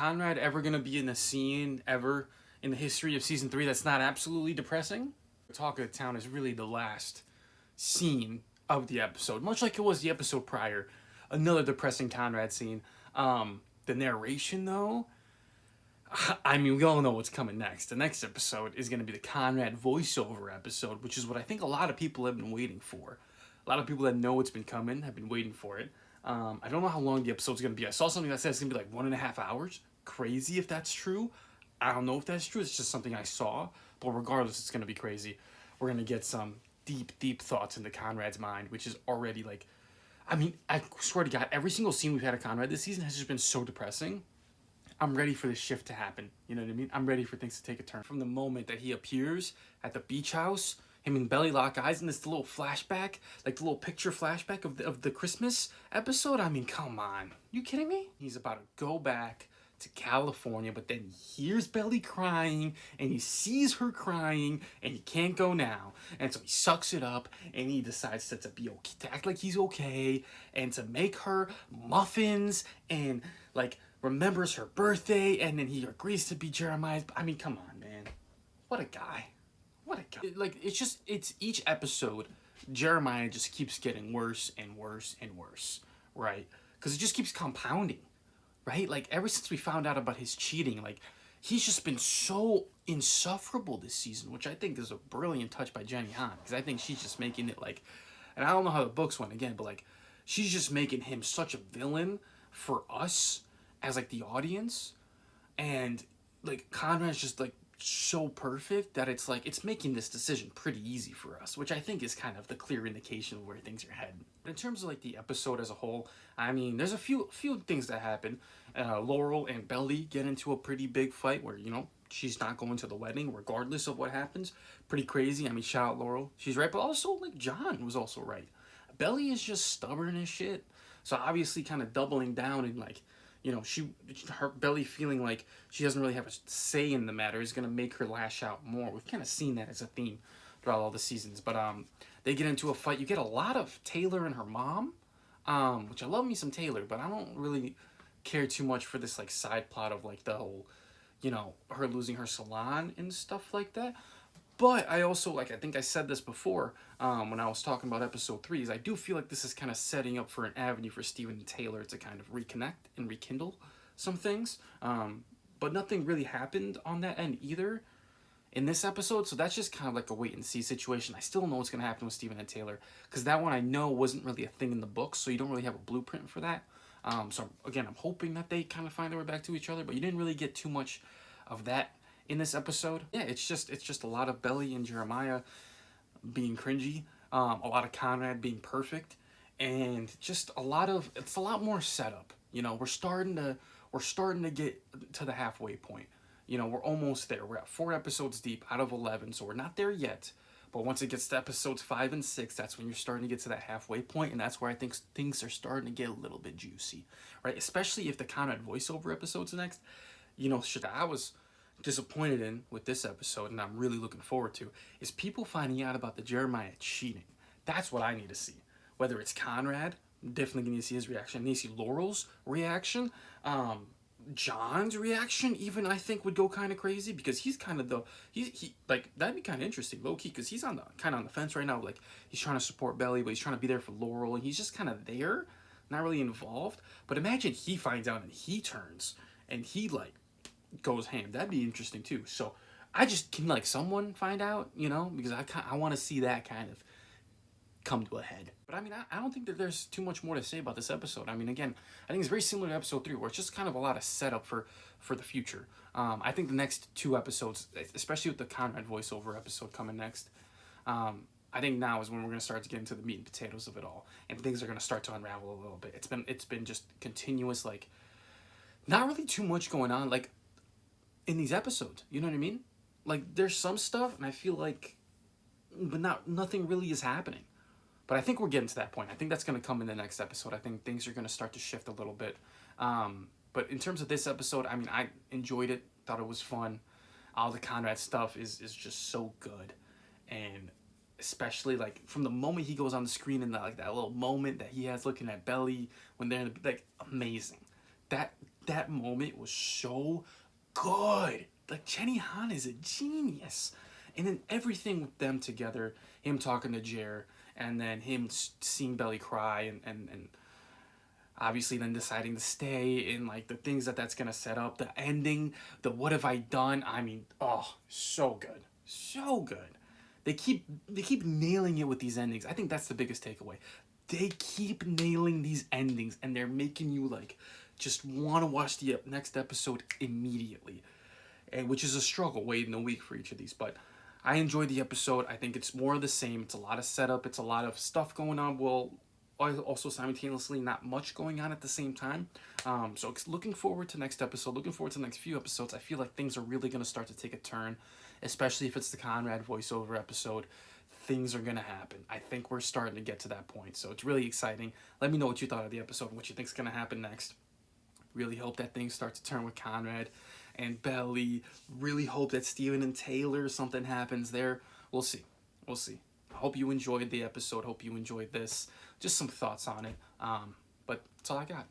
Conrad ever gonna be in a scene ever in the history of season 3 that's not absolutely depressing? Talk of the Town is really the last scene of the episode, much like it was the episode prior. Another depressing Conrad scene. The narration, though, I mean, we all know what's coming next. The next episode is going to be the Conrad voiceover episode, which is what I think a lot of people have been waiting for. A lot of people that know it's been coming have been waiting for it. I don't know how long the episode's going to be. I saw something that says it's going to be like 1.5 hours. Crazy if that's true. I don't know if that's true. It's just something I saw. But regardless, it's going to be crazy. We're going to get some deep, deep thoughts into Conrad's mind, which is already like... I mean, I swear to God, every single scene we've had of Conrad this season has just been so depressing. I'm ready for this shift to happen. You know what I mean? I'm ready for things to take a turn. From the moment that he appears at the beach house, him and Belly lock eyes in this little flashback, like the little picture flashback of the Christmas episode. I mean, come on. You kidding me? He's about to go back to California, but then he hears Belly crying, and he sees her crying, and he can't go now. And so he sucks it up, and he decides to be okay, to act like he's okay, and to make her muffins, and like remembers her birthday, and then he agrees to be Jeremiah's. I mean, come on, man. What a guy. What a guy. Like, it's each episode, Jeremiah just keeps getting worse and worse and worse, right? Because it just keeps compounding, right? Like, ever since we found out about his cheating, like, he's just been so insufferable this season, which I think is a brilliant touch by Jenny Han, because I think she's just making it, like, and I don't know how the books went again, but, like, she's just making him such a villain for us as, like, the audience, and, like, Conrad's just, like, so perfect that it's, like, it's making this decision pretty easy for us, which I think is kind of the clear indication of where things are heading. But in terms of, like, the episode as a whole, I mean, there's a few things that happen. Laurel and Belly get into a pretty big fight where, you know, she's not going to the wedding regardless of what happens. Pretty crazy. I mean, shout out Laurel. She's right, but also, like, John was also right. Belly is just stubborn as shit. So obviously kind of doubling down and, like, you know, her Belly feeling like she doesn't really have a say in the matter is going to make her lash out more. We've kind of seen that as a theme throughout all the seasons. But they get into a fight. You get a lot of Taylor and her mom, which I love me some Taylor, but I don't really care too much for this, like, side plot of, like, the whole, you know, her losing her salon and stuff like that. But I also, like, I think I said this before when I was talking about episode 3, is I do feel like this is kind of setting up for an avenue for Steven and Taylor to kind of reconnect and rekindle some things. But nothing really happened on that end either in this episode, so that's just kind of like a wait-and-see situation. I still don't know what's going to happen with Steven and Taylor, because that one I know wasn't really a thing in the books, so you don't really have a blueprint for that. So, again, I'm hoping that they kind of find their way back to each other, but you didn't really get too much of that in this episode. Yeah, it's just a lot of Belly and Jeremiah being cringy, a lot of Conrad being perfect, and just it's a lot more setup. You know, we're starting to get to the halfway point. You know, we're almost there. We're at 4 episodes deep out of 11, so we're not there yet. But once it gets to episodes 5 and 6, that's when you're starting to get to that halfway point, and that's where I think things are starting to get a little bit juicy, right? Especially if the Conrad voiceover episode's next. You know, shit I was disappointed in with this episode, and I'm really looking forward to, is people finding out about the Jeremiah cheating. That's what I need to see. Whether it's Conrad, definitely need to see his reaction. I need to see Laurel's reaction. John's reaction even, I think, would go kind of crazy, because he's kind of he like, that'd be kind of interesting, low key, because he's on the fence right now. Like, he's trying to support Belly, but he's trying to be there for Laurel, and he's just kind of there, not really involved. But imagine he finds out and he turns and he, like, goes ham. That'd be interesting too. So I just can, like, someone find out, you know, because I want to see that kind of come to a head. But I mean, I don't think that there's too much more to say about this episode. I mean, again, I think it's very similar to episode 3, where it's just kind of a lot of setup for the future. I think the next 2 episodes, especially with the Conrad voiceover episode coming next, I think now is when we're going to start to get into the meat and potatoes of it all, and things are going to start to unravel a little bit. It's been just continuous, like, not really too much going on, like, in these episodes, you know what I mean? Like, there's some stuff, and I feel like, but nothing really is happening. But I think we're getting to that point. I think that's going to come in the next episode. I think things are going to start to shift a little bit. But in terms of this episode, I mean, I enjoyed it. Thought it was fun. All the Conrad stuff is just so good. And especially, like, from the moment he goes on the screen and that little moment that he has looking at Belly when they're in the, like, amazing. That that moment was so good. Like, Jenny Han is a genius. And then everything with them together, him talking to Jer, and then him seeing Belly cry, and obviously then deciding to stay, and like the things that's gonna set up, the ending, the what have I done? I mean, oh, so good. So good. They keep nailing it with these endings. I think that's the biggest takeaway. They keep nailing these endings, and they're making you like just want to watch the next episode immediately, and which is a struggle waiting a week for each of these. But I enjoyed the episode. I think it's more of the same. It's a lot of setup. It's a lot of stuff going on. Well, also simultaneously not much going on at the same time. So looking forward to next episode. Looking forward to the next few episodes. I feel like things are really going to start to take a turn, especially if it's the Conrad voiceover episode. Things are going to happen. I think we're starting to get to that point. So it's really exciting. Let me know what you thought of the episode and what you think is going to happen next. Really hope that things start to turn with Conrad and Belly. Really hope that Steven and Taylor, something happens there. We'll see. We'll see. I hope you enjoyed the episode. Hope you enjoyed this. Just some thoughts on it. But that's all I got.